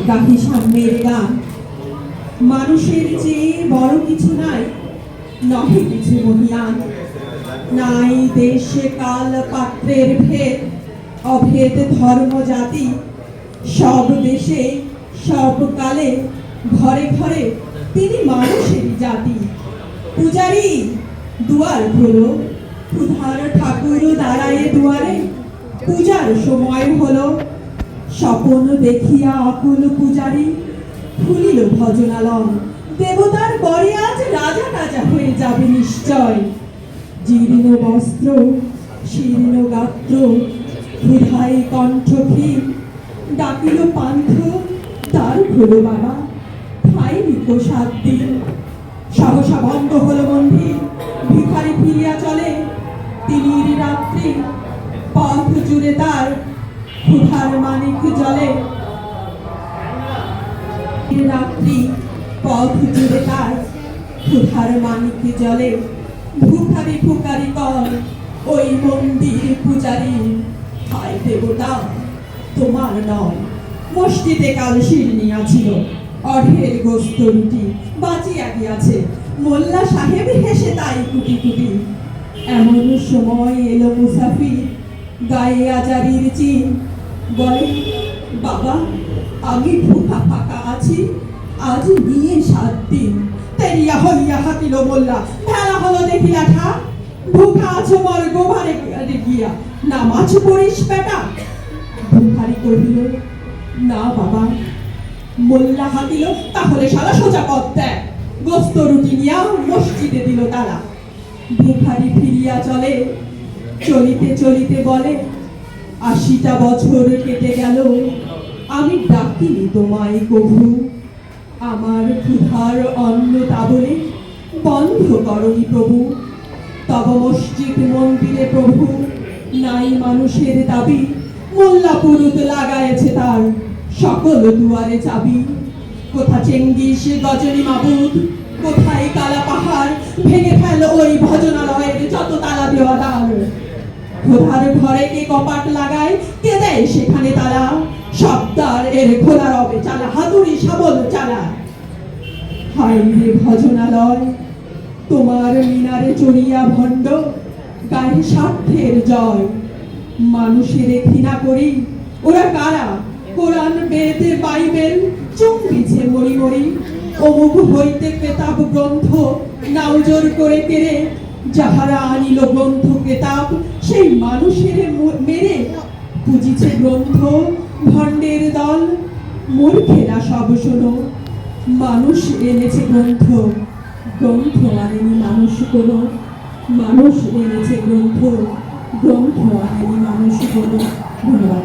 গাহি সাম্যের গান। মানুষের চেয়ে বড় কিছু নাই, নহে কিছু মহিয়ান। নাই দেশে কাল পাত্রের ভেদ, অভেদ ধর্ম জাতি। সব দেশে সব কালে ঘরে ঘরে তিনি মানুষের জাতি। পূজারি দুয়ার খোলো, ক্ষুধার ঠাকুর দাঁড়ায় দুয়ারে, পূজার সময় হলো। স্বপন দেখিয়া আকুল পূজারি খুলিল ভজনালয়। দেবতার বরে আজ রাজা রাজা হয়ে যাবে নিশ্চয়। জীর্ণ বস্ত্র শীর্ণ গাত্র, ক্ষুধায় কণ্ঠহীন, ডাকিল পান্থ তার হলো বাবা, খাইনি তো 7 দিন। সহসা বন্ধ হলো মন্দির, ভিখারি ফিরিয়া চলে। তিনির রাত্রি পথ জুড়ে তার ক্ষুধার মানিক জলে। রাত্রি পথ জুড়ে তার ক্ষুধার মানিক জলে। ভুখারি ফুকারি কর ওই মন্দির পূজারি, হায় দেবতা তোমার নয়। মসজিদে কাল শিরনিয়া ছিল, অঢের গোস্ত রুটি বাঁচিয়া গিয়াছে। মোল্লা সাহেব হেসে তাই কুটি কুটি। এমন সময় এলো মুসাফির, গায়ে আজারির চিন। বলে, বাবা আমি ভুখা ফাঁকা আছি, আজ নিয়ে 7 দিন। তেরিয়া হইয়া হাতিল মোল্লা, ভেলা হলো দেখি লেখা। ভুখা আছো মর গোবারে গিয়া, নামাজ পড়িস বেটা। ভিখারি কহিল, না বাবা। মোল্লা হাতিল, তাহলে সারা সোজা পথ দেয়। গোস্ত রুটি নিয়া মসজিদে দিল তারা। ভিখারি ফিরিয়া চলে, চলিতে চলিতে বলে, 80টা বছর কেটে গেল, আমি ডাকিনি তোমায় কভু। আমার ক্ষুধার অন্ন তাবলে বন্ধ করনি প্রভু। তব মসজিদ মন্দিরে প্রভু নাই মানুষের দাবি। মোল্লা পুরুত লাগায়েছে তার সকল দুয়ারে চাবি। কোথা চেঙ্গিস গজনী মাবুদ, কোথায় কালা পাহাড়, ভেঙে ফেল ওই ভজনালয়ের যত তালা দেওয়া দ্বার। খোদার ঘরে কে কপাট লাগায়, কে দেয় সেখানে তালা। সবদার এর খোলা রবে চালা, হাতুড়ি শাবল চালা। হায় রে ভজনালয়, তোমার মিনারে চড়িয়া ভণ্ড, গায়ে স্বার্থের জয়। মানুষের ঘৃণা করি, ওরা কারা? কোরআন বেদ বাইবেল চুম্বিছে মরি মরি। অমুক হইতে কেতাব গ্রন্থ নাউজোর করে কেড়ে। যাহারা আনিল গ্রন্থ কেতাব, সেই মানুষের মেরে। বুঝিছে গ্রন্থ ভণ্ডের দল, মূর্খেরা সব শোনো। মানুষ এনেছে গ্রন্থ, গ্রন্থ আনেনি মানুষ কোনো। মানুষ এনেছে গ্রন্থ, গ্রন্থ আনেনি মানুষ কোনো। ধন্যবাদ।